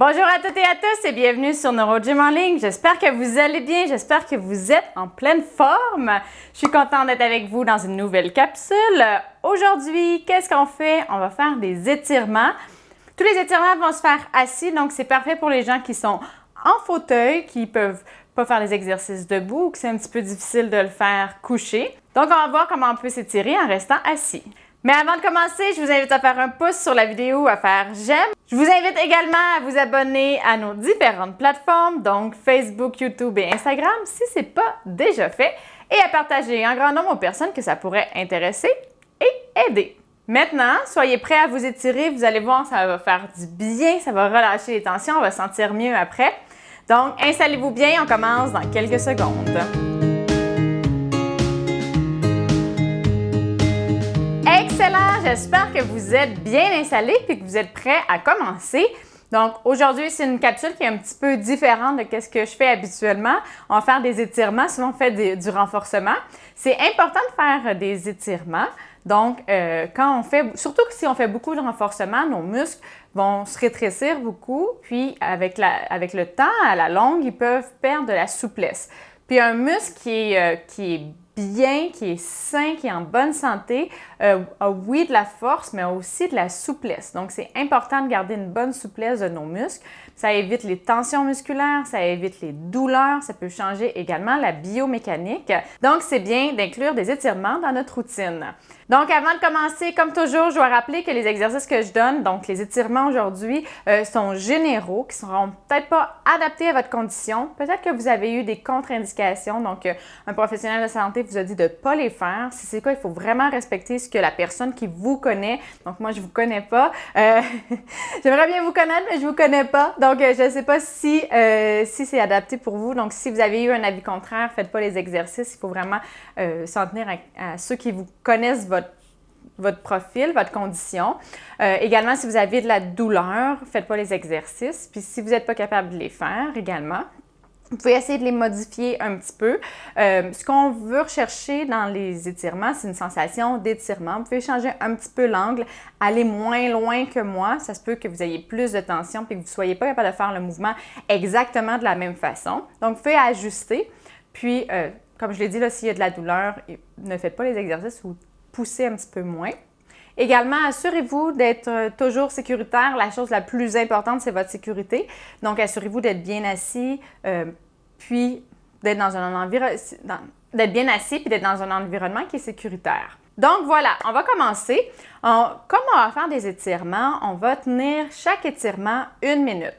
Bonjour à toutes et à tous et bienvenue sur NeuroGym en ligne. J'espère que vous allez bien, j'espère que vous êtes en pleine forme. Je suis contente d'être avec vous dans une nouvelle capsule. Aujourd'hui, qu'est-ce qu'on fait? On va faire des étirements. Tous les étirements vont se faire assis, donc c'est parfait pour les gens qui sont en fauteuil, qui peuvent pas faire des exercices debout ou que c'est un petit peu difficile de le faire couché. Donc, on va voir comment on peut s'étirer en restant assis. Mais avant de commencer, je vous invite à faire un pouce sur la vidéo, à faire j'aime. Je vous invite également à vous abonner à nos différentes plateformes, donc Facebook, YouTube et Instagram, si ce n'est pas déjà fait, et à partager un grand nombre aux personnes que ça pourrait intéresser et aider. Maintenant, soyez prêts à vous étirer, vous allez voir, ça va faire du bien, ça va relâcher les tensions, on va se sentir mieux après. Donc, installez-vous bien, on commence dans quelques secondes. Excellent! J'espère que vous êtes bien installés et que vous êtes prêts à commencer. Donc, aujourd'hui, c'est une capsule qui est un petit peu différente de ce que je fais habituellement. On va faire des étirements, souvent on fait du renforcement. C'est important de faire des étirements. Donc, surtout si on fait beaucoup de renforcement, nos muscles vont se rétrécir beaucoup. Puis, avec le temps, à la longue, ils peuvent perdre de la souplesse. Puis, un muscle qui est bien, qui est sain, qui est en bonne santé, a oui de la force, mais aussi de la souplesse. Donc, c'est important de garder une bonne souplesse de nos muscles. Ça évite les tensions musculaires, ça évite les douleurs, ça peut changer également la biomécanique. Donc, c'est bien d'inclure des étirements dans notre routine. Donc, avant de commencer, comme toujours, je dois rappeler que les exercices que je donne, donc les étirements aujourd'hui, sont généraux, qui ne seront peut-être pas adaptés à votre condition. Peut-être que vous avez eu des contre-indications, donc un professionnel de santé vous a dit de ne pas les faire. Si c'est quoi, il faut vraiment respecter ce que la personne qui vous connaît, donc moi je ne vous connais pas, j'aimerais bien vous connaître, mais je ne vous connais pas, donc je ne sais pas si c'est adapté pour vous. Donc, si vous avez eu un avis contraire, faites pas les exercices, il faut vraiment s'en tenir à ceux qui vous connaissent votre profil, votre condition. Également, si vous avez de la douleur, faites pas les exercices. Puis si vous n'êtes pas capable de les faire également, vous pouvez essayer de les modifier un petit peu. Ce qu'on veut rechercher dans les étirements, c'est une sensation d'étirement. Vous pouvez changer un petit peu l'angle, aller moins loin que moi. Ça se peut que vous ayez plus de tension et que vous ne soyez pas capable de faire le mouvement exactement de la même façon. Donc, vous pouvez ajuster. Puis, comme je l'ai dit, s'il y a de la douleur, ne faites pas les exercices ou poussez un petit peu moins. Également, assurez-vous d'être toujours sécuritaire. La chose la plus importante, c'est votre sécurité. Donc, assurez-vous d'être bien assis, puis d'être d'être bien assis, puis d'être dans un environnement qui est sécuritaire. Donc, voilà, on va commencer. Comme on va faire des étirements, on va tenir chaque étirement 1 minute.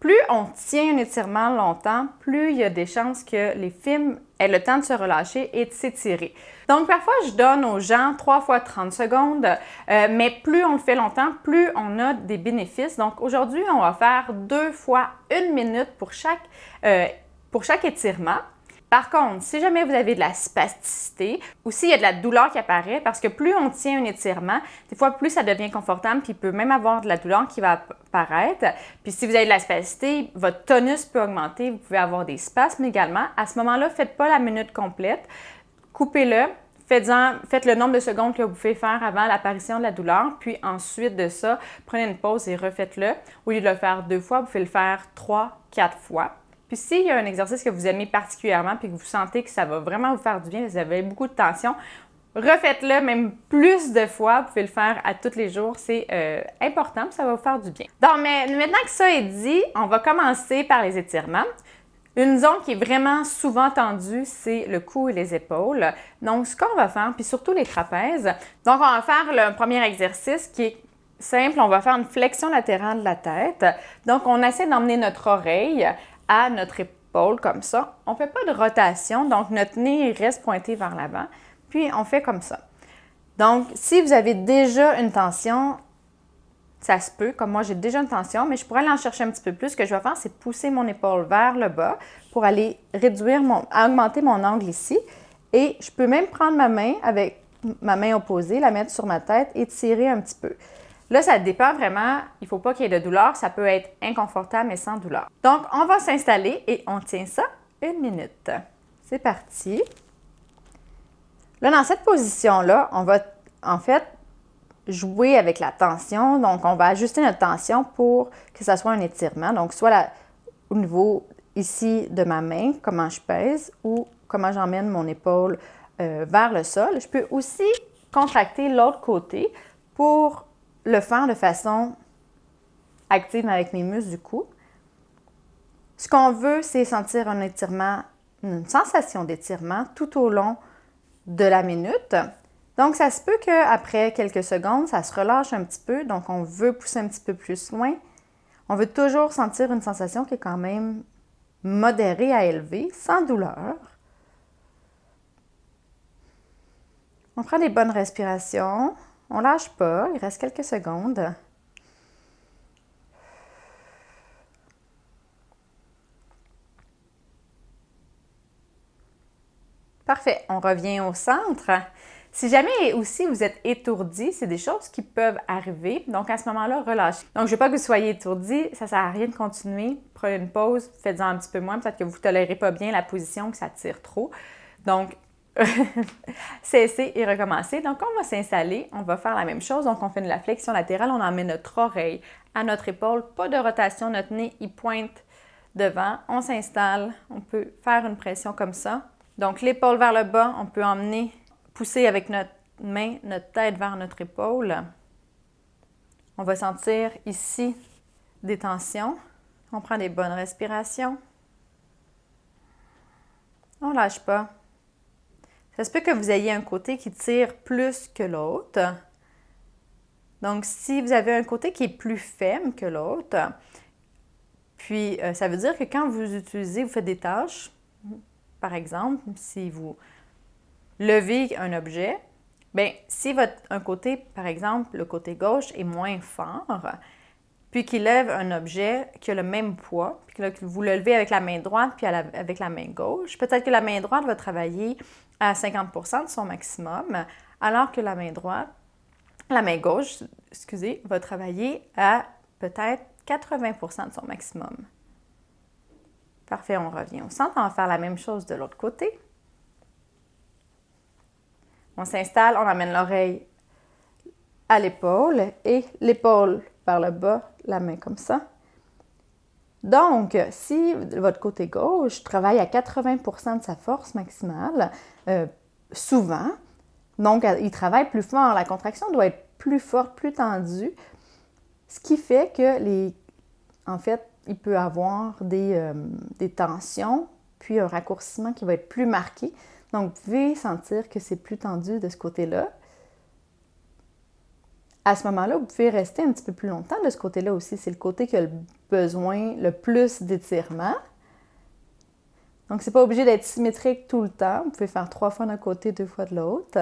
Plus on tient un étirement longtemps, plus il y a des chances que les fibres aient le temps de se relâcher et de s'étirer. Donc, parfois, je donne aux gens 3 fois 30 secondes, mais plus on le fait longtemps, plus on a des bénéfices. Donc, aujourd'hui, on va faire 2 fois 1 minute pour chaque étirement. Par contre, si jamais vous avez de la spasticité ou s'il y a de la douleur qui apparaît, parce que plus on tient un étirement, des fois plus ça devient confortable, puis il peut même avoir de la douleur qui va apparaître. Puis si vous avez de la spasticité, votre tonus peut augmenter, vous pouvez avoir des spasmes également. À ce moment-là, faites pas la minute complète, coupez-le, faites le nombre de secondes que vous pouvez faire avant l'apparition de la douleur, puis ensuite de ça, prenez une pause et refaites-le. Au lieu de le faire 2 fois, vous pouvez le faire 3, 4 fois. Puis s'il y a un exercice que vous aimez particulièrement puis que vous sentez que ça va vraiment vous faire du bien, vous avez beaucoup de tension, refaites-le même plus de fois. Vous pouvez le faire à tous les jours. C'est important, ça va vous faire du bien. Donc, mais maintenant que ça est dit, on va commencer par les étirements. Une zone qui est vraiment souvent tendue, c'est le cou et les épaules. Donc, ce qu'on va faire, puis surtout les trapèzes. Donc, on va faire le premier exercice qui est simple. On va faire une flexion latérale de la tête. Donc, on essaie d'emmener notre oreille à notre épaule comme ça. On ne fait pas de rotation, donc notre nez reste pointé vers l'avant. Puis, on fait comme ça. Donc, si vous avez déjà une tension, ça se peut, comme moi j'ai déjà une tension, mais je pourrais aller en chercher un petit peu plus. Ce que je vais faire, c'est pousser mon épaule vers le bas pour aller augmenter mon angle ici. Et je peux même prendre ma main avec ma main opposée, la mettre sur ma tête et tirer un petit peu. Là, ça dépend vraiment, il ne faut pas qu'il y ait de douleur, ça peut être inconfortable mais sans douleur. Donc, on va s'installer et on tient ça 1 minute. C'est parti. Là, dans cette position-là, on va en fait jouer avec la tension. Donc, on va ajuster notre tension pour que ça soit un étirement. Donc, soit au niveau ici de ma main, comment je pèse ou comment j'emmène mon épaule vers le sol. Je peux aussi contracter l'autre côté pour le faire de façon active avec mes muscles du cou. Ce qu'on veut, c'est sentir un étirement, une sensation d'étirement tout au long de la minute. Donc, ça se peut qu'après quelques secondes, ça se relâche un petit peu. Donc, on veut pousser un petit peu plus loin. On veut toujours sentir une sensation qui est quand même modérée à élevée, sans douleur. On prend des bonnes respirations. On ne lâche pas. Il reste quelques secondes. Parfait. On revient au centre. Si jamais aussi vous êtes étourdi, c'est des choses qui peuvent arriver. Donc, à ce moment-là, relâchez. Donc, je ne veux pas que vous soyez étourdi. Ça ne sert à rien de continuer. Prenez une pause, faites-en un petit peu moins. Peut-être que vous ne tolérez pas bien la position, que ça tire trop. Donc, cessez et recommencez. Donc, on va s'installer. On va faire la même chose. Donc, on fait de la flexion latérale. On emmène notre oreille à notre épaule. Pas de rotation. Notre nez, il pointe devant. On s'installe. On peut faire une pression comme ça. Donc, l'épaule vers le bas. On peut emmener, pousser avec notre main, notre tête vers notre épaule. On va sentir ici des tensions. On prend des bonnes respirations. On ne lâche pas. Ça se peut que vous ayez un côté qui tire plus que l'autre. Donc, si vous avez un côté qui est plus faible que l'autre, puis ça veut dire que quand vous utilisez, vous faites des tâches, par exemple, si vous levez un objet, bien, si un côté, par exemple, le côté gauche est moins fort, puis qu'il lève un objet qui a le même poids, puis que vous le levez avec la main droite puis avec la main gauche, peut-être que la main droite va travailler à 50% de son maximum, alors que la main gauche, va travailler à peut-être 80% de son maximum. Parfait, on revient au centre. On va faire la même chose de l'autre côté. On s'installe, on amène l'oreille à l'épaule et l'épaule vers le bas, la main comme ça. Donc, si votre côté gauche travaille à 80% de sa force maximale, souvent, donc il travaille plus fort, la contraction doit être plus forte, plus tendue, ce qui fait que il peut avoir des tensions, puis un raccourcissement qui va être plus marqué. Donc, vous pouvez sentir que c'est plus tendu de ce côté-là. À ce moment-là, vous pouvez rester un petit peu plus longtemps de ce côté-là aussi. C'est le côté qui a besoin le plus d'étirement. Donc, ce n'est pas obligé d'être symétrique tout le temps. Vous pouvez faire 3 fois d'un côté, 2 fois de l'autre.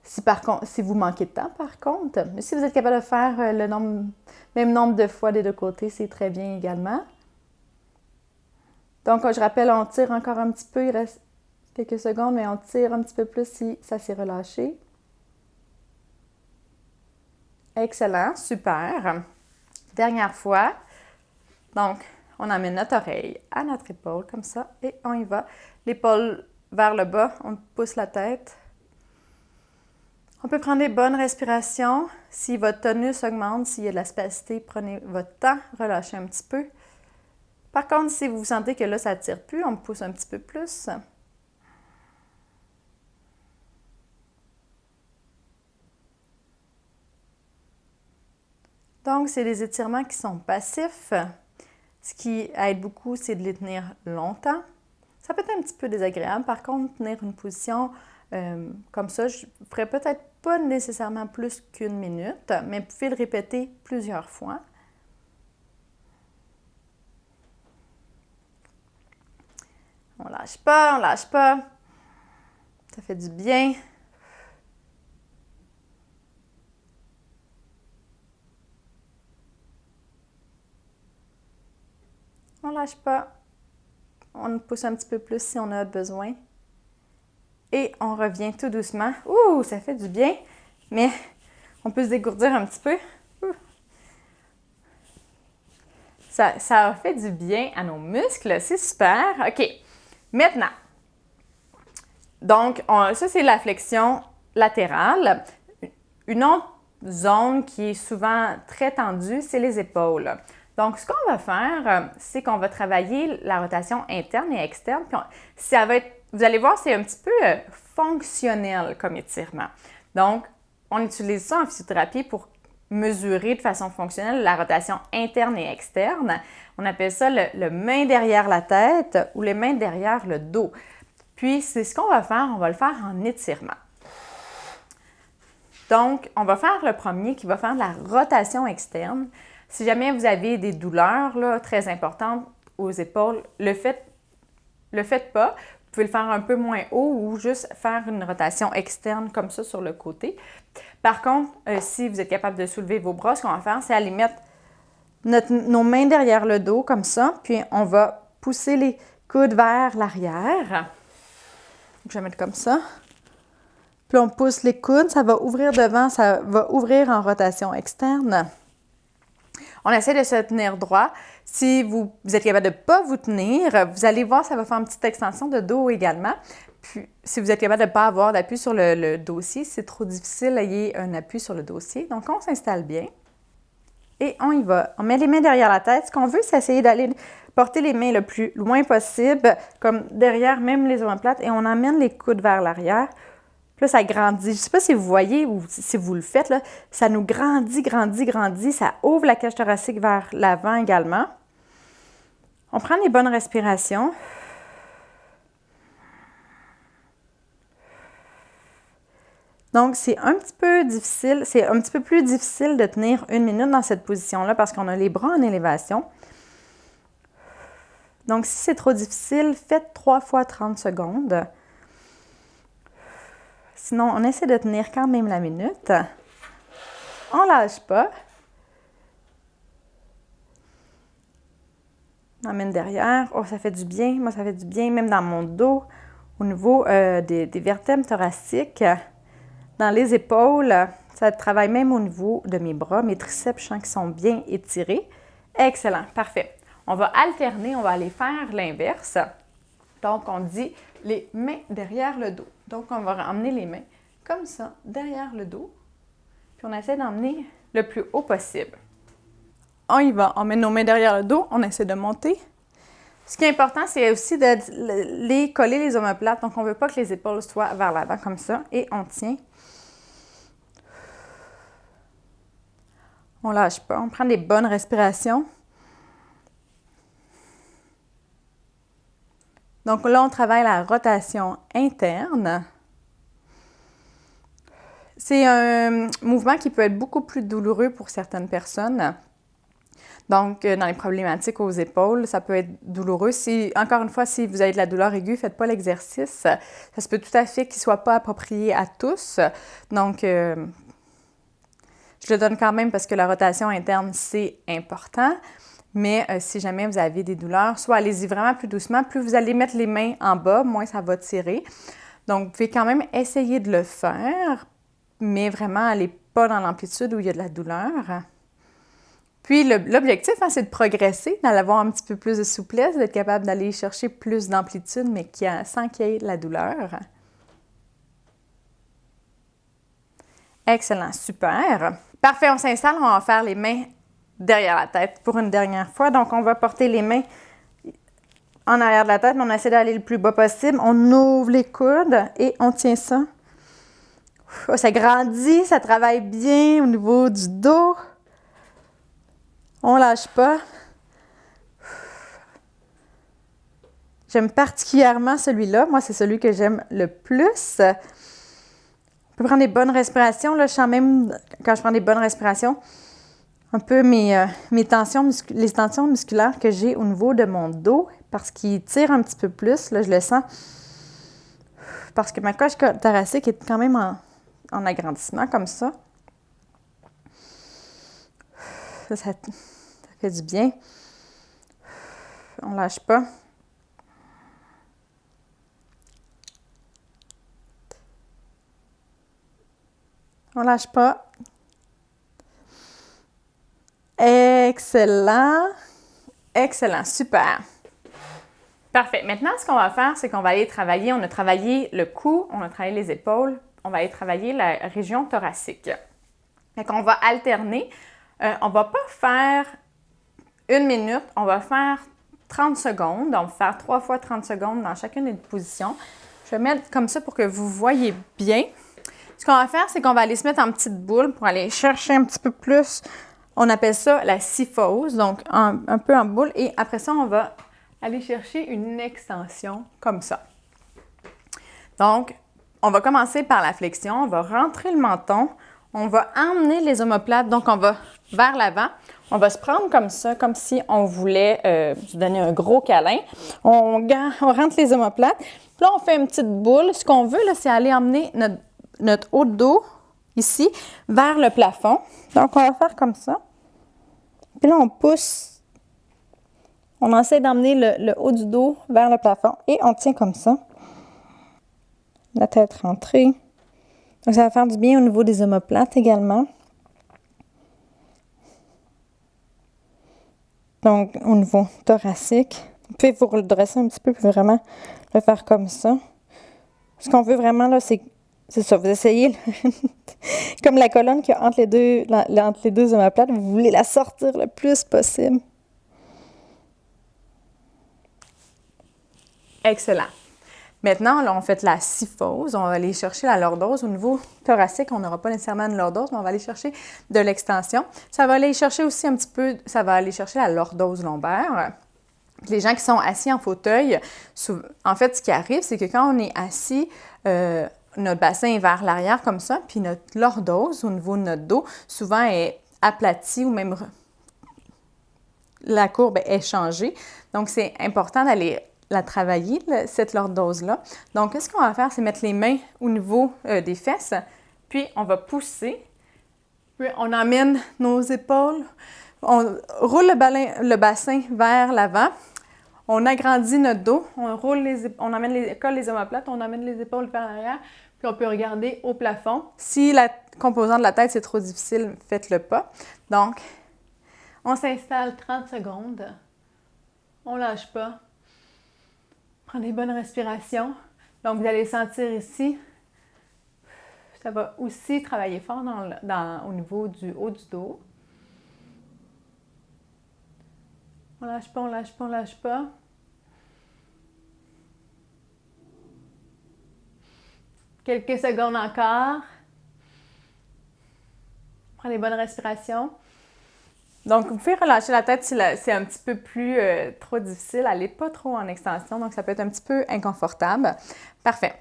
Si vous manquez de temps, par contre, mais si vous êtes capable de faire même nombre de fois des deux côtés, c'est très bien également. Donc, je rappelle, on tire encore un petit peu. Il reste quelques secondes, mais on tire un petit peu plus si ça s'est relâché. Excellent, super. Dernière fois. Donc, on amène notre oreille à notre épaule, comme ça, et on y va. L'épaule vers le bas, on pousse la tête. On peut prendre des bonnes respirations. Si votre tonus augmente, s'il y a de la spasticité, prenez votre temps, relâchez un petit peu. Par contre, si vous sentez que là, ça ne tire plus, on pousse un petit peu plus. Donc, c'est des étirements qui sont passifs. Ce qui aide beaucoup, c'est de les tenir longtemps. Ça peut être un petit peu désagréable. Par contre, tenir une position comme ça, je ne ferais peut-être pas nécessairement plus qu'1 minute, mais vous pouvez le répéter plusieurs fois. On lâche pas, on lâche pas. Ça fait du bien. On lâche pas. On pousse un petit peu plus si on a besoin. Et on revient tout doucement. Ouh, ça fait du bien, mais on peut se dégourdir un petit peu. Ça a fait du bien à nos muscles, c'est super. OK, maintenant, donc ça c'est la flexion latérale. Une autre zone qui est souvent très tendue, c'est les épaules. Donc, ce qu'on va faire, c'est qu'on va travailler la rotation interne et externe. Puis ça va être, vous allez voir, c'est un petit peu fonctionnel comme étirement. Donc, on utilise ça en physiothérapie pour mesurer de façon fonctionnelle la rotation interne et externe. On appelle ça le main derrière la tête ou les mains derrière le dos. Puis, c'est ce qu'on va faire, on va le faire en étirement. Donc, on va faire le premier qui va faire de la rotation externe. Si jamais vous avez des douleurs là, très importantes aux épaules, le faites pas. Vous pouvez le faire un peu moins haut ou juste faire une rotation externe comme ça sur le côté. Par contre, si vous êtes capable de soulever vos bras, ce qu'on va faire, c'est aller mettre nos mains derrière le dos comme ça, puis on va pousser les coudes vers l'arrière. Je vais mettre comme ça. Puis on pousse les coudes, ça va ouvrir devant, ça va ouvrir en rotation externe. On essaie de se tenir droit. Si vous êtes capable de ne pas vous tenir, vous allez voir, ça va faire une petite extension de dos également. Puis, si vous êtes capable de ne pas avoir d'appui sur le dossier, c'est trop difficile, ayez un appui sur le dossier. Donc, on s'installe bien et on y va. On met les mains derrière la tête. Ce qu'on veut, c'est essayer d'aller porter les mains le plus loin possible, comme derrière même les omoplates, et on emmène les coudes vers l'arrière. Puis là, ça grandit. Je ne sais pas si vous voyez ou si vous le faites, là, ça nous grandit. Ça ouvre la cage thoracique vers l'avant également. On prend les bonnes respirations. Donc, c'est un petit peu difficile, c'est un petit peu plus difficile de tenir 1 minute dans cette position-là parce qu'on a les bras en élévation. Donc, si c'est trop difficile, faites 3 fois 30 secondes. Sinon, on essaie de tenir quand même la minute. On ne lâche pas. On emmène derrière. Oh, ça fait du bien. Moi, ça fait du bien, même dans mon dos, au niveau des vertèbres thoraciques. Dans les épaules, ça travaille même au niveau de mes bras. Mes triceps, je sens qu'ils sont bien étirés. Excellent, parfait. On va alterner, on va aller faire l'inverse. Donc, on dit les mains derrière le dos. Donc, on va emmener les mains comme ça, derrière le dos. Puis, on essaie d'emmener le plus haut possible. On y va. On met nos mains derrière le dos. On essaie de monter. Ce qui est important, c'est aussi de les coller les omoplates. Donc, on ne veut pas que les épaules soient vers l'avant comme ça. Et on tient. On ne lâche pas. On prend des bonnes respirations. Donc là, on travaille la rotation interne. C'est un mouvement qui peut être beaucoup plus douloureux pour certaines personnes. Donc, dans les problématiques aux épaules, ça peut être douloureux. Encore une fois, si vous avez de la douleur aiguë, ne faites pas l'exercice. Ça se peut tout à fait qu'il ne soit pas approprié à tous. Donc, je le donne quand même parce que la rotation interne, c'est important. Mais si jamais vous avez des douleurs, soit allez-y vraiment plus doucement. Plus vous allez mettre les mains en bas, moins ça va tirer. Donc, vous pouvez quand même essayer de le faire, mais vraiment, allez pas dans l'amplitude où il y a de la douleur. Puis, l'objectif, c'est de progresser, d'avoir un petit peu plus de souplesse, d'être capable d'aller chercher plus d'amplitude, mais sans qu'il y ait de la douleur. Excellent, super. Parfait, on s'installe, on va faire les mains derrière la tête pour une dernière fois. Donc, on va porter les mains en arrière de la tête, mais on essaie d'aller le plus bas possible. On ouvre les coudes et on tient ça. Ça grandit, ça travaille bien au niveau du dos. On ne lâche pas. J'aime particulièrement celui-là. Moi, c'est celui que j'aime le plus. On peut prendre des bonnes respirations. Là, je sens même, quand je prends des bonnes respirations, un peu les tensions musculaires que j'ai au niveau de mon dos parce qu'il tire un petit peu plus. Là, je le sens. Parce que ma cage thoracique est quand même en agrandissement comme ça. Ça fait du bien. On ne lâche pas. On ne lâche pas. Excellent. Excellent. Super. Parfait. Maintenant, ce qu'on va faire, c'est qu'on va aller travailler. On a travaillé le cou, on a travaillé les épaules. On va aller travailler la région thoracique. Fait qu'on va alterner. On va pas faire 1 minute, on va faire 30 secondes. On va faire 3 fois 30 secondes dans chacune des positions. Je vais mettre comme ça pour que vous voyez bien. Ce qu'on va faire, c'est qu'on va aller se mettre en petite boule pour aller chercher un petit peu plus. On appelle ça la syphose, donc un peu en boule. Et après ça, on va aller chercher une extension comme ça. Donc, on va commencer par la flexion. On va rentrer le menton. On va emmener les omoplates, donc on va vers l'avant. On va se prendre comme ça, comme si on voulait se donner un gros câlin. On rentre les omoplates. Puis là, on fait une petite boule. Ce qu'on veut, là, c'est aller emmener notre haut de dos, ici, vers le plafond. Donc, on va faire comme ça. Puis là, on pousse. On essaie d'emmener le haut du dos vers le plafond. Et on tient comme ça. La tête rentrée. Donc, ça va faire du bien au niveau des omoplates également. Donc, au niveau thoracique. Vous pouvez vous redresser un petit peu, puis vraiment le faire comme ça. Ce qu'on veut vraiment, là, c'est ça. Vous essayez, comme la colonne qu'il y a entre les deux omoplates, vous voulez la sortir le plus possible. Excellent. Maintenant, là, on fait la syphose. On va aller chercher la lordose. Au niveau thoracique, on n'aura pas nécessairement de lordose, mais on va aller chercher de l'extension. Ça va aller chercher aussi un petit peu, ça va aller chercher la lordose lombaire. Les gens qui sont assis en fauteuil, en fait, ce qui arrive, c'est que quand on est assis, notre bassin est vers l'arrière comme ça, puis notre lordose, au niveau de notre dos, souvent est aplatie ou même la courbe est changée. Donc, c'est important d'aller la travailler, cette lordose-là. Donc, ce qu'on va faire, c'est mettre les mains au niveau des fesses, puis on va pousser, puis on emmène nos épaules, on roule le bassin vers l'avant, on agrandit notre dos, on colle les omoplates, on emmène les épaules vers l'arrière, puis on peut regarder au plafond. Si la composante de la tête, c'est trop difficile, faites-le pas. Donc, on s'installe 30 secondes, on lâche pas. Prenez des bonnes respirations. Donc, vous allez sentir ici, ça va aussi travailler fort au niveau du haut du dos. On lâche pas, on lâche pas, on lâche pas. Quelques secondes encore. Prenez des bonnes respirations. Donc, vous pouvez relâcher la tête si c'est un petit peu plus trop difficile. Allez pas trop en extension, donc ça peut être un petit peu inconfortable. Parfait.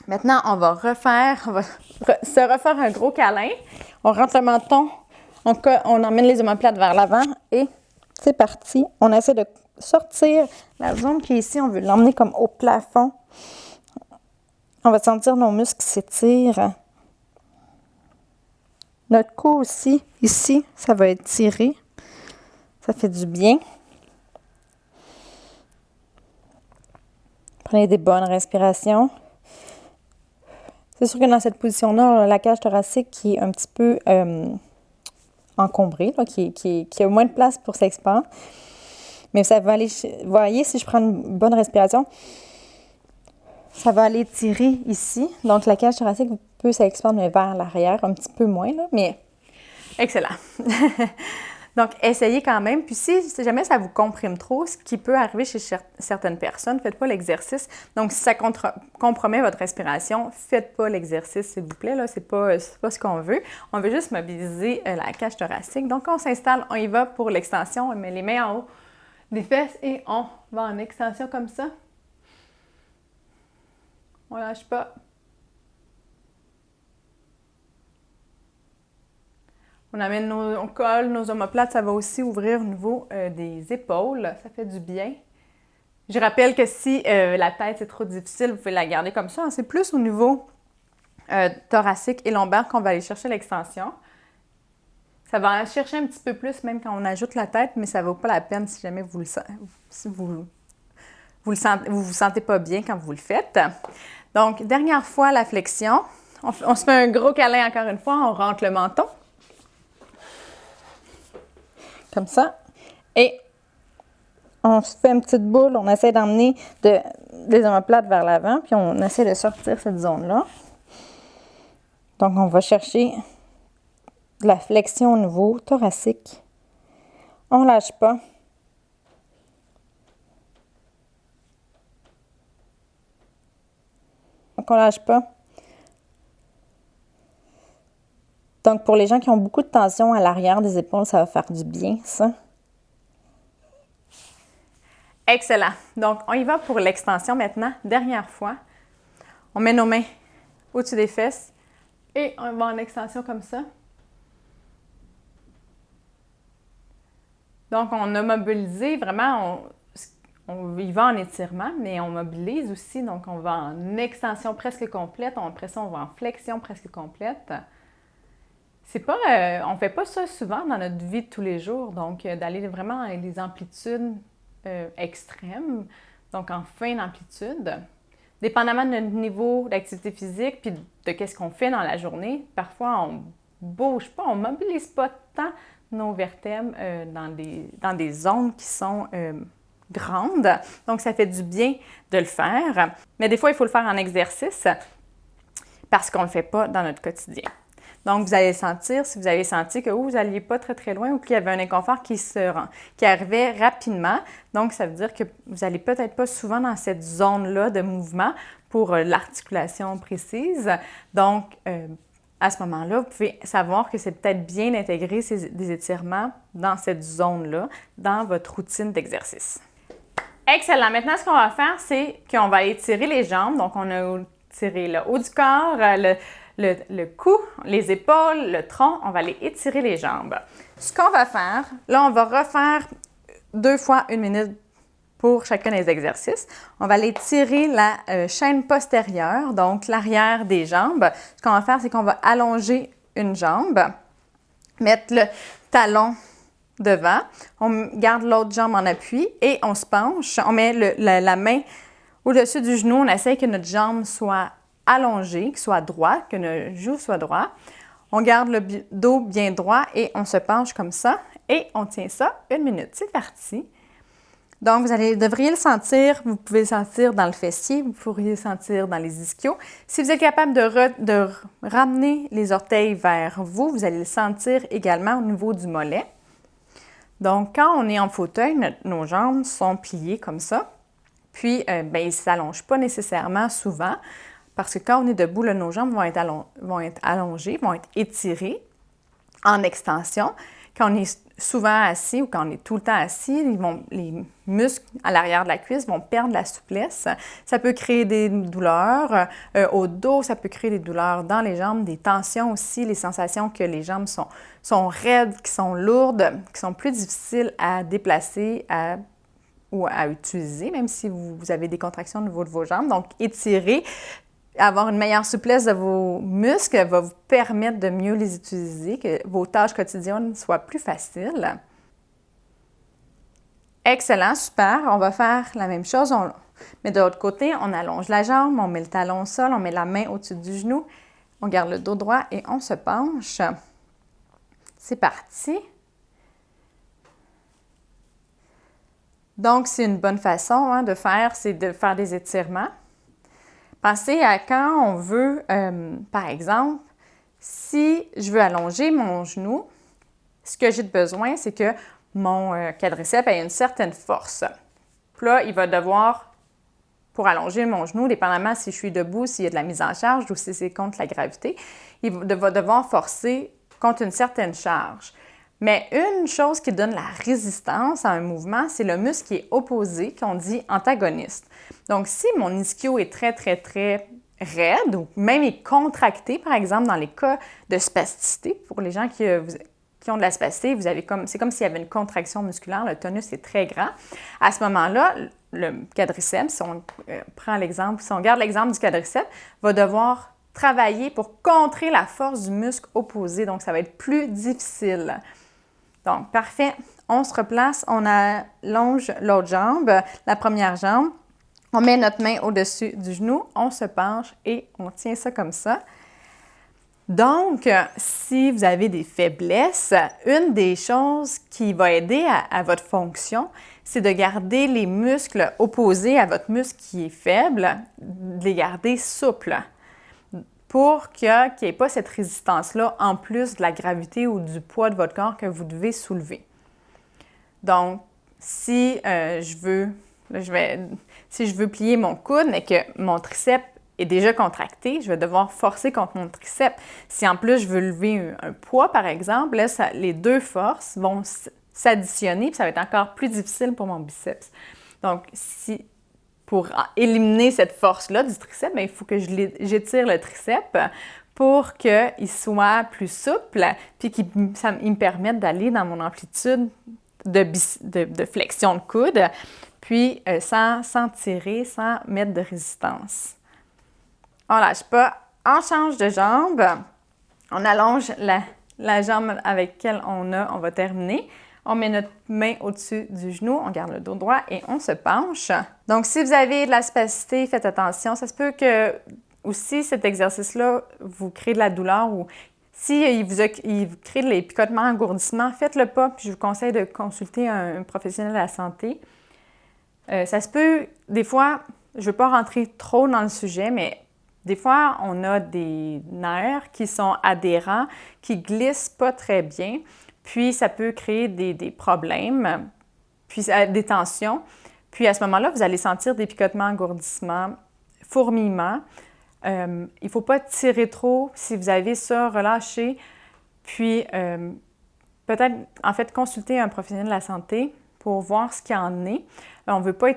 Maintenant, on va se refaire un gros câlin. On rentre le menton, on emmène les omoplates vers l'avant et c'est parti. On essaie de sortir la zone qui est ici. On veut l'emmener comme au plafond. On va sentir nos muscles s'étirent. Notre cou aussi, ici, ça va être tiré. Ça fait du bien. Prenez des bonnes respirations. C'est sûr que dans cette position-là, on a la cage thoracique qui est un petit peu encombrée, là, qui a moins de place pour s'expandre. Mais ça va aller, vous voyez, si je prends une bonne respiration, ça va aller tirer ici. Donc, la cage thoracique peut s'expandre vers l'arrière, un petit peu moins, là, mais excellent. Donc, essayez quand même. Puis, si jamais ça vous comprime trop, ce qui peut arriver chez certaines personnes, faites pas l'exercice. Donc, si ça compromet votre respiration, faites pas l'exercice, s'il vous plaît. Là, c'est pas ce qu'on veut. On veut juste mobiliser la cage thoracique. Donc, on s'installe, on y va pour l'extension. On met les mains en haut des fesses et on va en extension comme ça. On lâche pas. On colle nos omoplates, ça va aussi ouvrir au niveau des épaules. Ça fait du bien. Je rappelle que si la tête c'est trop difficile, vous pouvez la garder comme ça. C'est plus au niveau thoracique et lombaire qu'on va aller chercher l'extension. Ça va aller chercher un petit peu plus même quand on ajoute la tête, mais ça ne vaut pas la peine si jamais vous vous sentez pas bien quand vous le faites. Donc, dernière fois, la flexion. On se fait un gros câlin encore une fois, on rentre le menton. Comme ça. Et on se fait une petite boule, on essaie d'emmener les omoplates vers l'avant, puis on essaie de sortir cette zone-là. Donc, on va chercher de la flexion au niveau thoracique. On lâche pas. Donc, on lâche pas. Donc, pour les gens qui ont beaucoup de tension à l'arrière des épaules, ça va faire du bien, ça. Excellent. Donc, on y va pour l'extension maintenant. Dernière fois. On met nos mains au-dessus des fesses et on va en extension comme ça. Donc, on a mobilisé vraiment, on y va en étirement, mais on mobilise aussi. Donc, on va en extension presque complète. Après ça, on va en flexion presque complète. C'est pas, on fait pas ça souvent dans notre vie de tous les jours. Donc, d'aller vraiment à des amplitudes extrêmes, donc en fin d'amplitude. Dépendamment de notre niveau d'activité physique puis de qu'est-ce qu'on fait dans la journée, parfois on bouge pas, on mobilise pas tant nos vertèbres dans des zones qui sont grandes. Donc, ça fait du bien de le faire. Mais des fois, il faut le faire en exercice parce qu'on ne le fait pas dans notre quotidien. Donc, vous allez sentir, si vous avez senti que vous n'alliez pas très, très loin ou qu'il y avait un inconfort qui arrivait rapidement, donc ça veut dire que vous n'allez peut-être pas souvent dans cette zone-là de mouvement pour l'articulation précise. Donc, à ce moment-là, vous pouvez savoir que c'est peut-être bien d'intégrer des étirements dans cette zone-là, dans votre routine d'exercice. Excellent! Maintenant, ce qu'on va faire, c'est qu'on va étirer les jambes. Donc, on a étiré le haut du corps, le cou, les épaules, le tronc, on va aller étirer les jambes. Ce qu'on va faire, là, on va refaire 2 fois 1 minute pour chacun des exercices. On va aller tirer la chaîne postérieure, donc l'arrière des jambes. Ce qu'on va faire, c'est qu'on va allonger une jambe, mettre le talon devant, on garde l'autre jambe en appui et on se penche. On met la main au-dessus du genou, on essaie que notre jambe soit allongé, qu'il soit droit, que notre genou soit droit. On garde le dos bien droit et on se penche comme ça et on tient ça 1 minute. C'est parti. Donc, vous devriez le sentir, vous pouvez le sentir dans le fessier, vous pourriez le sentir dans les ischios. Si vous êtes capable de ramener les orteils vers vous, vous allez le sentir également au niveau du mollet. Donc, quand on est en fauteuil, nos jambes sont pliées comme ça. Puis, ils ne s'allongent pas nécessairement souvent. Parce que quand on est debout, là, nos jambes vont être allongées, vont être étirées en extension. Quand on est souvent assis ou quand on est tout le temps assis, les muscles à l'arrière de la cuisse vont perdre la souplesse. Ça peut créer des douleurs au dos, ça peut créer des douleurs dans les jambes, des tensions aussi, les sensations que les jambes sont raides, qui sont lourdes, qui sont plus difficiles à déplacer ou à utiliser, même si vous avez des contractions au niveau de vos jambes. Donc, étirer. Avoir une meilleure souplesse de vos muscles va vous permettre de mieux les utiliser, que vos tâches quotidiennes soient plus faciles. Excellent, super. On va faire la même chose, mais de l'autre côté, on allonge la jambe, on met le talon au sol, on met la main au-dessus du genou, on garde le dos droit et on se penche. C'est parti. Donc, c'est une bonne façon c'est de faire des étirements. Pensez à quand on veut, par exemple, si je veux allonger mon genou, ce que j'ai besoin, c'est que mon quadriceps ait une certaine force. Puis là, il va devoir, pour allonger mon genou, dépendamment si je suis debout, s'il y a de la mise en charge ou si c'est contre la gravité, il va devoir forcer contre une certaine charge. Mais une chose qui donne la résistance à un mouvement, c'est le muscle qui est opposé, qu'on dit antagoniste. Donc, si mon ischio est très, très, très raide ou même est contracté, par exemple, dans les cas de spasticité, pour les gens qui ont de la spasticité, c'est comme s'il y avait une contraction musculaire, le tonus est très grand. À ce moment-là, le quadriceps, si on garde l'exemple du quadriceps, va devoir travailler pour contrer la force du muscle opposé. Donc, ça va être plus difficile. Donc, parfait. On se replace, on allonge l'autre jambe, la première jambe. On met notre main au-dessus du genou, on se penche et on tient ça comme ça. Donc, si vous avez des faiblesses, une des choses qui va aider à votre fonction, c'est de garder les muscles opposés à votre muscle qui est faible, de les garder souples. pour qu'il n'y ait pas cette résistance-là en plus de la gravité ou du poids de votre corps que vous devez soulever. Donc, si je veux plier mon coude, mais que mon triceps est déjà contracté, je vais devoir forcer contre mon triceps. Si en plus je veux lever un poids, par exemple, là, les deux forces vont s'additionner, puis ça va être encore plus difficile pour mon biceps. Donc, pour éliminer cette force-là du triceps, bien, il faut que j'étire le triceps pour qu'il soit plus souple, puis qu'il me permette d'aller dans mon amplitude de flexion de coude, puis sans tirer, sans mettre de résistance. On lâche pas, on change de jambe, on allonge la jambe avec laquelle on va terminer. On met notre main au-dessus du genou, on garde le dos droit et on se penche. Donc, si vous avez de la spasticité, faites attention. Ça se peut que aussi cet exercice-là vous crée de la douleur ou s'il vous crée des picotements, engourdissements, faites-le pas. Puis je vous conseille de consulter un professionnel de la santé. Ça se peut, des fois, je ne veux pas rentrer trop dans le sujet, mais des fois, on a des nerfs qui sont adhérents, qui glissent pas très bien. Puis, ça peut créer des problèmes, puis des tensions. Puis, à ce moment-là, vous allez sentir des picotements, engourdissements, fourmillements. Il ne faut pas tirer trop. Si vous avez ça, relâchez. Puis, peut-être, en fait, consulter un professionnel de la santé pour voir ce qu'il en est. On ne veut pas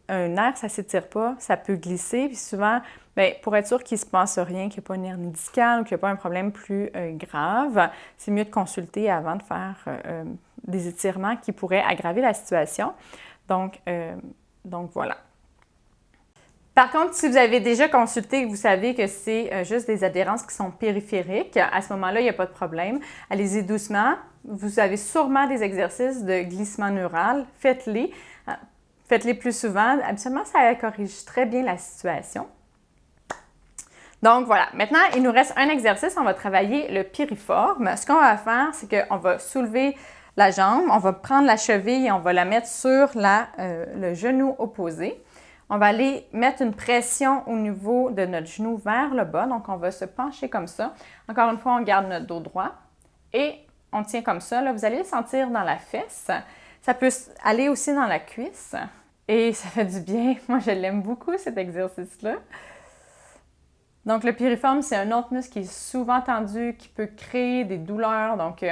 un nerf, ça ne s'étire pas, ça peut glisser. Puis souvent, bien, pour être sûr qu'il ne se passe rien, qu'il n'y a pas une hernie discale ou qu'il n'y a pas un problème plus grave, c'est mieux de consulter avant de faire des étirements qui pourraient aggraver la situation. Donc voilà. Par contre, si vous avez déjà consulté et que vous savez que c'est juste des adhérences qui sont périphériques, à ce moment-là, il n'y a pas de problème. Allez-y doucement. Vous avez sûrement des exercices de glissement neural. Faites-les. Faites-les plus souvent. Habituellement, ça corrige très bien la situation. Donc voilà. Maintenant, il nous reste un exercice. On va travailler le piriforme. Ce qu'on va faire, c'est qu'on va soulever la jambe. On va prendre la cheville et on va la mettre sur le genou opposé. On va aller mettre une pression au niveau de notre genou vers le bas. Donc, on va se pencher comme ça. Encore une fois, on garde notre dos droit et on tient comme ça. Là, vous allez le sentir dans la fesse. Ça peut aller aussi dans la cuisse et ça fait du bien. Moi, je l'aime beaucoup, cet exercice-là. Donc, le piriforme, c'est un autre muscle qui est souvent tendu, qui peut créer des douleurs. Donc,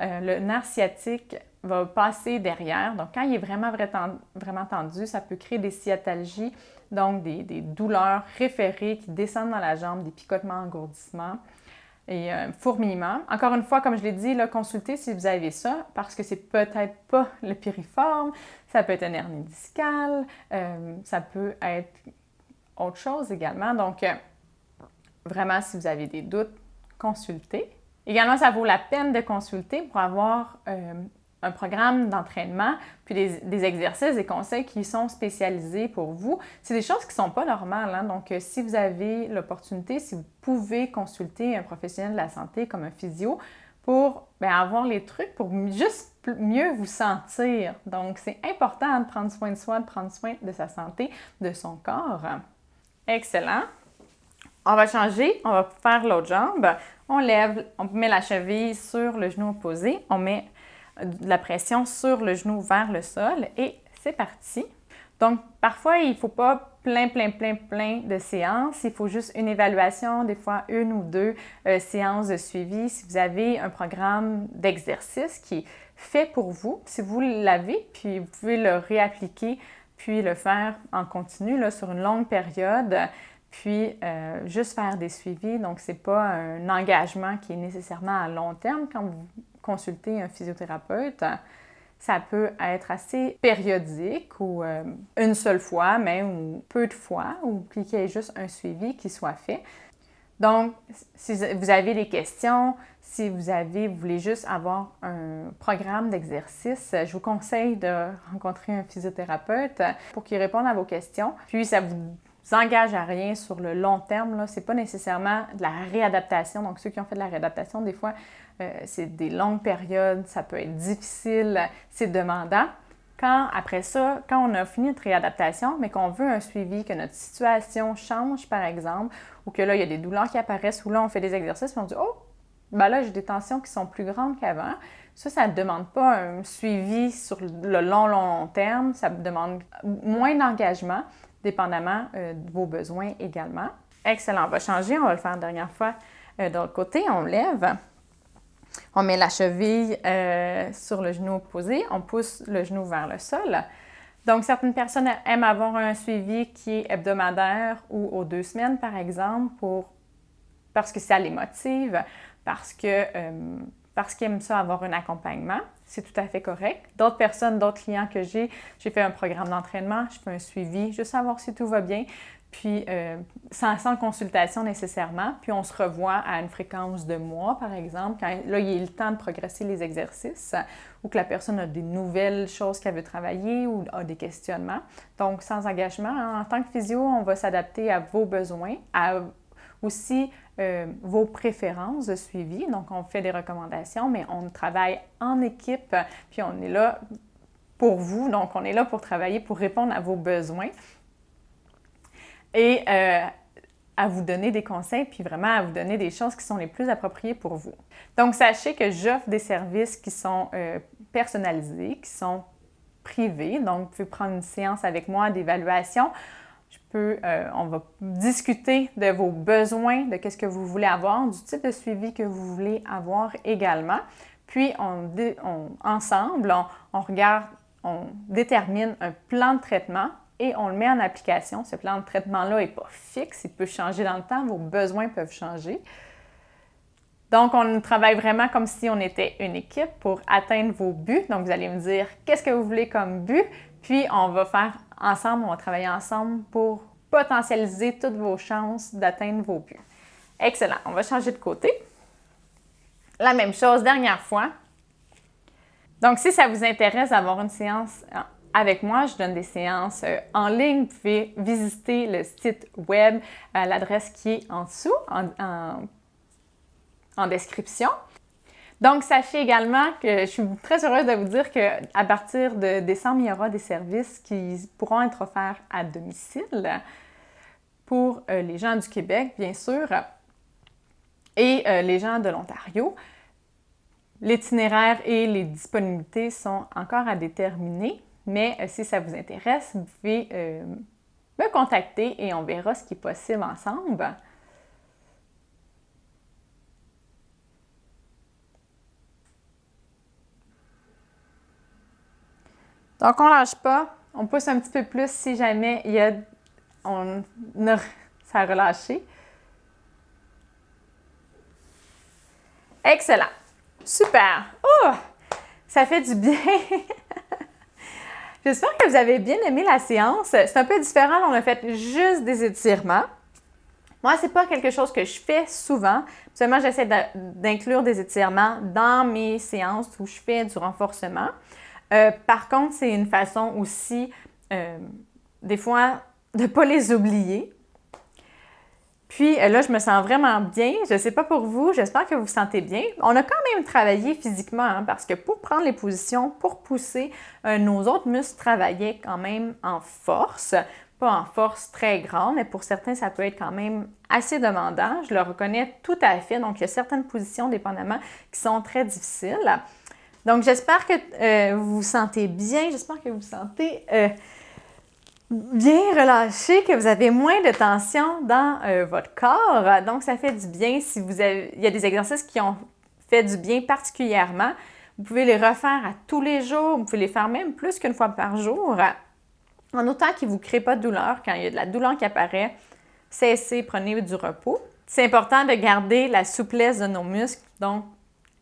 le nerf sciatique va passer derrière. Donc, quand il est vraiment tendu, ça peut créer des sciatalgies, donc des douleurs référées qui descendent dans la jambe, des picotements, engourdissements et fourmillements. Encore une fois, comme je l'ai dit, là, consultez si vous avez ça, parce que c'est peut-être pas le piriforme, ça peut être une hernie discale, ça peut être autre chose également. Donc, vraiment, si vous avez des doutes, consultez. Également, ça vaut la peine de consulter pour avoir un programme d'entraînement, puis des exercices, des conseils qui sont spécialisés pour vous. C'est des choses qui ne sont pas normales, hein? Donc, si vous avez l'opportunité, si vous pouvez consulter un professionnel de la santé comme un physio pour avoir les trucs pour juste mieux vous sentir. Donc, c'est important de prendre soin de soi, de prendre soin de sa santé, de son corps. Excellent. On va changer, on va faire l'autre jambe. On lève, on met la cheville sur le genou opposé, on met de la pression sur le genou vers le sol et c'est parti. Donc, parfois, il ne faut pas plein de séances. Il faut juste une évaluation, des fois une ou deux séances de suivi. Si vous avez un programme d'exercice qui est fait pour vous, si vous l'avez, puis vous pouvez le réappliquer, puis le faire en continu là, sur une longue période, puis juste faire des suivis. Donc, ce n'est pas un engagement qui est nécessairement à long terme quand vous consulter un physiothérapeute. Ça peut être assez périodique ou une seule fois, même ou peu de fois, ou puis qu'il y ait juste un suivi qui soit fait. Donc, si vous avez des questions, si vous voulez juste avoir un programme d'exercice, je vous conseille de rencontrer un physiothérapeute pour qu'il réponde à vos questions. Puis, ça vous engage à rien sur le long terme. Ce n'est pas nécessairement de la réadaptation. Donc, ceux qui ont fait de la réadaptation, des fois, c'est des longues périodes, ça peut être difficile, c'est demandant. Après ça, quand on a fini notre réadaptation, mais qu'on veut un suivi, que notre situation change, par exemple, ou que là, il y a des douleurs qui apparaissent, ou là, on fait des exercices, puis on dit « Oh, ben là, j'ai des tensions qui sont plus grandes qu'avant. » Ça ne demande pas un suivi sur le long terme. Ça demande moins d'engagement, dépendamment de vos besoins également. Excellent. On va changer. On va le faire une dernière fois de l'autre côté. On lève. On met la cheville sur le genou opposé. On pousse le genou vers le sol. Donc, certaines personnes aiment avoir un suivi qui est hebdomadaire ou aux 2 semaines, par exemple, parce que ça les motive, parce qu'ils aiment ça avoir un accompagnement. C'est tout à fait correct. D'autres personnes, d'autres clients que j'ai fait un programme d'entraînement, je fais un suivi, juste savoir si tout va bien, puis sans consultation nécessairement. Puis on se revoit à une fréquence de mois, par exemple, quand là, il y a le temps de progresser les exercices ou que la personne a des nouvelles choses qu'elle veut travailler ou a des questionnements. Donc, sans engagement, en tant que physio, on va s'adapter à vos besoins, aussi vos préférences de suivi. Donc, on fait des recommandations, mais on travaille en équipe, puis on est là pour vous. Donc, on est là pour travailler, pour répondre à vos besoins et à vous donner des conseils, puis vraiment à vous donner des choses qui sont les plus appropriées pour vous. Donc, sachez que j'offre des services qui sont personnalisés, qui sont privés. Donc, vous pouvez prendre une séance avec moi d'évaluation. On va discuter de vos besoins, de qu'est-ce que vous voulez avoir, du type de suivi que vous voulez avoir également. Puis, ensemble, on regarde, on détermine un plan de traitement et on le met en application. Ce plan de traitement-là n'est pas fixe, il peut changer dans le temps, vos besoins peuvent changer. Donc, on travaille vraiment comme si on était une équipe pour atteindre vos buts. Donc, vous allez me dire qu'est-ce que vous voulez comme but, puis on va travailler ensemble pour potentialiser toutes vos chances d'atteindre vos buts. Excellent. On va changer de côté. La même chose, dernière fois. Donc, si ça vous intéresse d'avoir une séance avec moi, je donne des séances en ligne. Vous pouvez visiter le site web à l'adresse qui est en dessous, en description. Donc, sachez également que je suis très heureuse de vous dire qu'à partir de décembre, il y aura des services qui pourront être offerts à domicile pour les gens du Québec, bien sûr, et les gens de l'Ontario. L'itinéraire et les disponibilités sont encore à déterminer, mais si ça vous intéresse, vous pouvez me contacter et on verra ce qui est possible ensemble. Donc, on ne lâche pas. On pousse un petit peu plus si jamais ça a relâché. Excellent. Super. Oh! Ça fait du bien. J'espère que vous avez bien aimé la séance. C'est un peu différent. On a fait juste des étirements. Moi, ce n'est pas quelque chose que je fais souvent. Seulement, j'essaie d'inclure des étirements dans mes séances où je fais du renforcement. Par contre, c'est une façon aussi, des fois, de ne pas les oublier. Puis là, je me sens vraiment bien. Je ne sais pas pour vous, j'espère que vous vous sentez bien. On a quand même travaillé physiquement, parce que pour prendre les positions, pour pousser, nos autres muscles travaillaient quand même en force. Pas en force très grande, mais pour certains, ça peut être quand même assez demandant. Je le reconnais tout à fait. Donc, il y a certaines positions, dépendamment, qui sont très difficiles. Donc, j'espère que vous vous sentez bien, j'espère que vous vous sentez bien relâché, que vous avez moins de tension dans votre corps. Donc, ça fait du bien. Il y a des exercices qui ont fait du bien particulièrement. Vous pouvez les refaire à tous les jours. Vous pouvez les faire même plus qu'une fois par jour. En autant qu'ils ne vous créent pas de douleur. Quand il y a de la douleur qui apparaît, cessez, prenez du repos. C'est important de garder la souplesse de nos muscles. Donc,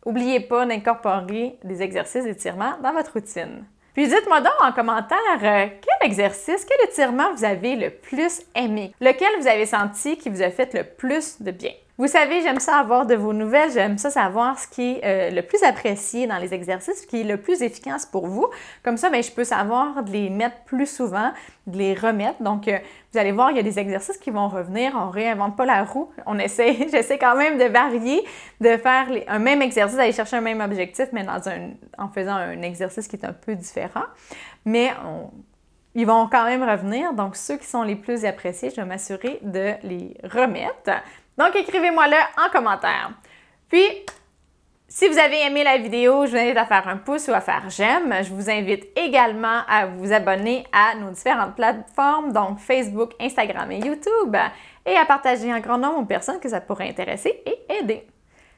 n'oubliez pas d'incorporer des exercices d'étirement dans votre routine. Puis dites-moi donc en commentaire quel exercice, quel étirement vous avez le plus aimé, lequel vous avez senti qui vous a fait le plus de bien. Vous savez, j'aime ça avoir de vos nouvelles, j'aime ça savoir ce qui est le plus apprécié dans les exercices, ce qui est le plus efficace pour vous. Comme ça, bien, je peux savoir de les mettre plus souvent, de les remettre. Donc, vous allez voir, il y a des exercices qui vont revenir, on ne réinvente pas la roue. J'essaie quand même de varier, de faire un même exercice, d'aller chercher un même objectif, mais en faisant un exercice qui est un peu différent. Mais ils vont quand même revenir. Donc, ceux qui sont les plus appréciés, je vais m'assurer de les remettre. Donc, écrivez-moi-le en commentaire. Puis, si vous avez aimé la vidéo, je vous invite à faire un pouce ou à faire j'aime. Je vous invite également à vous abonner à nos différentes plateformes, donc Facebook, Instagram et YouTube, et à partager un grand nombre aux personnes que ça pourrait intéresser et aider.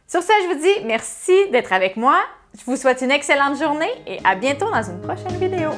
Sur ce, je vous dis merci d'être avec moi. Je vous souhaite une excellente journée et à bientôt dans une prochaine vidéo.